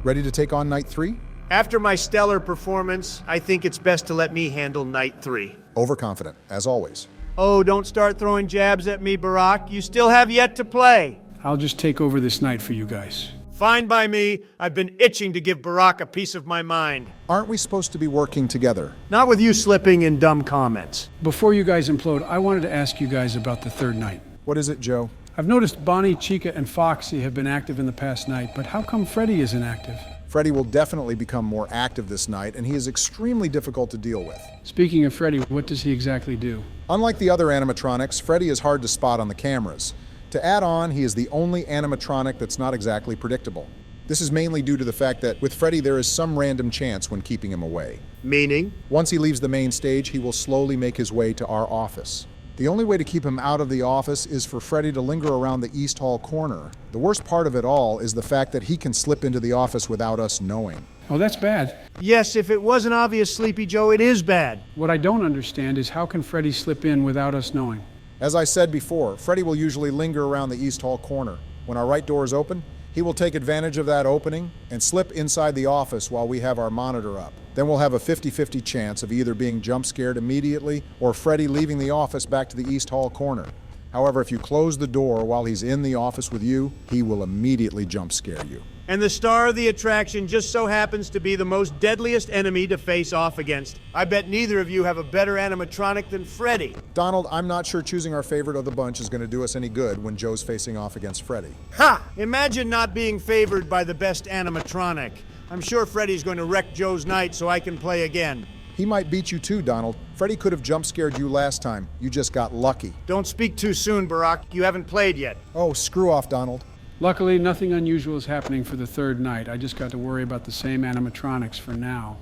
Ready to take on night 3? After my stellar performance, I think it's best to let me handle night 3. Overconfident, as always. Oh, don't start throwing jabs at me, Barack. You still have yet to play. I'll just take over this night for you guys. Fine by me. I've been itching to give Barack a piece of my mind. Aren't we supposed to be working together? Not with you slipping in dumb comments. Before you guys implode, I wanted to ask you guys about the third night. What is it, Joe? I've noticed Bonnie, Chica, and Foxy have been active in the past night, but how come Freddy isn't active? Freddy will definitely become more active this night, and he is extremely difficult to deal with. Speaking of Freddy, what does he exactly do? Unlike the other animatronics, Freddy is hard to spot on the cameras. To add on, he is the only animatronic that's not exactly predictable. This is mainly due to the fact that with Freddy there is some random chance when keeping him away. Meaning? Once he leaves the main stage, he will slowly make his way to our office. The only way to keep him out of the office is for Freddy to linger around the East Hall corner. The worst part of it all is the fact that he can slip into the office without us knowing. Oh, that's bad. Yes, if it wasn't obvious, Sleepy Joe, it is bad. What I don't understand is how can Freddy slip in without us knowing? As I said before, Freddy will usually linger around the East Hall corner. When our right door is open, he will take advantage of that opening and slip inside the office while we have our monitor up. Then we'll have a 50-50 chance of either being jump scared immediately or Freddy leaving the office back to the East Hall corner. However, if you close the door while he's in the office with you, he will immediately jump scare you. And the star of the attraction just so happens to be the most deadliest enemy to face off against. I bet neither of you have a better animatronic than Freddy. Donald, I'm not sure choosing our favorite of the bunch is going to do us any good when Joe's facing off against Freddy. Ha! Imagine not being favored by the best animatronic. I'm sure Freddy's going to wreck Joe's night so I can play again. He might beat you too, Donald. Freddy could have jump scared you last time. You just got lucky. Don't speak too soon, Barack. You haven't played yet. Oh, screw off, Donald. Luckily, nothing unusual is happening for the third night. I just got to worry about the same animatronics for now.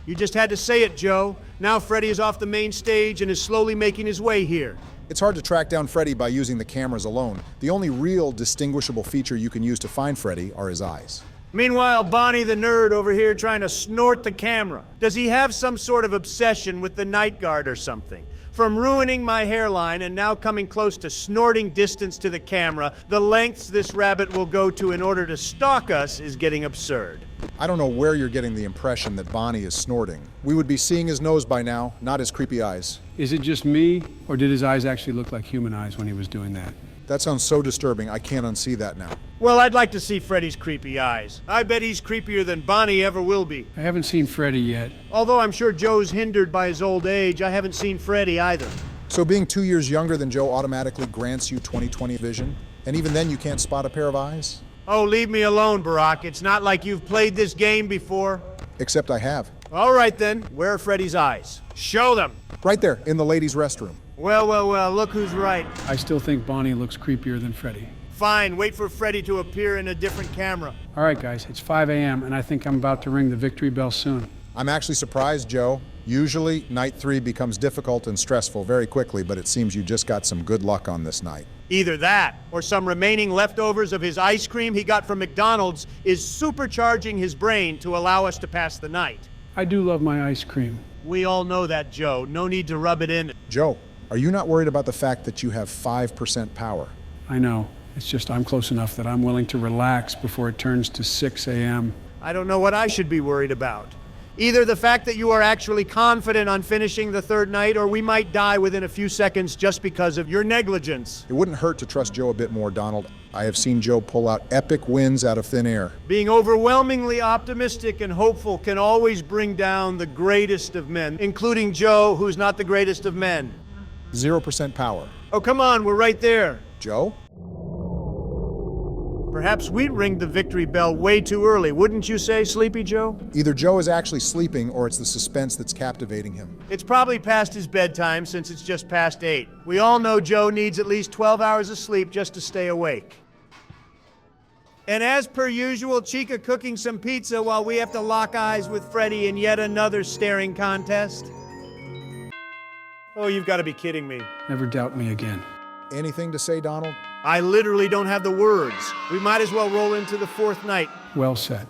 You just had to say it, Joe. Now Freddy is off the main stage and is slowly making his way here. It's hard to track down Freddy by using the cameras alone. The only real distinguishable feature you can use to find Freddy are his eyes. Meanwhile, Bonnie the nerd over here trying to snort the camera. Does he have some sort of obsession with the night guard or something? From ruining my hairline and now coming close to snorting distance to the camera, the lengths this rabbit will go to in order to stalk us is getting absurd. I don't know where you're getting the impression that Bonnie is snorting. We would be seeing his nose by now, not his creepy eyes. Is it just me, or did his eyes actually look like human eyes when he was doing that? That sounds so disturbing, I can't unsee that now. Well, I'd like to see Freddy's creepy eyes. I bet he's creepier than Bonnie ever will be. I haven't seen Freddy yet. Although I'm sure Joe's hindered by his old age, I haven't seen Freddy either. So being 2 years younger than Joe automatically grants you 20/20 vision? And even then you can't spot a pair of eyes? Oh, leave me alone, Barack. It's not like you've played this game before. Except I have. All right then, where are Freddy's eyes? Show them. Right there, in the ladies' restroom. Well, look who's right. I still think Bonnie looks creepier than Freddy. Fine, wait for Freddy to appear in a different camera. All right, guys, it's 5 a.m., and I think I'm about to ring the victory bell soon. I'm actually surprised, Joe. Usually, night 3 becomes difficult and stressful very quickly, but it seems you just got some good luck on this night. Either that, or some remaining leftovers of his ice cream he got from McDonald's is supercharging his brain to allow us to pass the night. I do love my ice cream. We all know that, Joe. No need to rub it in. Joe, are you not worried about the fact that you have 5% power? I know. It's just I'm close enough that I'm willing to relax before it turns to 6 a.m. I don't know what I should be worried about. Either the fact that you are actually confident on finishing the third night, or we might die within a few seconds just because of your negligence. It wouldn't hurt to trust Joe a bit more, Donald. I have seen Joe pull out epic wins out of thin air. Being overwhelmingly optimistic and hopeful can always bring down the greatest of men, including Joe, who's not the greatest of men. 0% power. Oh, come on, we're right there. Joe? Perhaps we ring the victory bell way too early, wouldn't you say, Sleepy Joe? Either Joe is actually sleeping or it's the suspense that's captivating him. It's probably past his bedtime since it's just past 8. We all know Joe needs at least 12 hours of sleep just to stay awake. And as per usual, Chica cooking some pizza while we have to lock eyes with Freddy in yet another staring contest. Oh, you've got to be kidding me. Never doubt me again. Anything to say, Donald? I literally don't have the words. We might as well roll into the fourth night. Well said.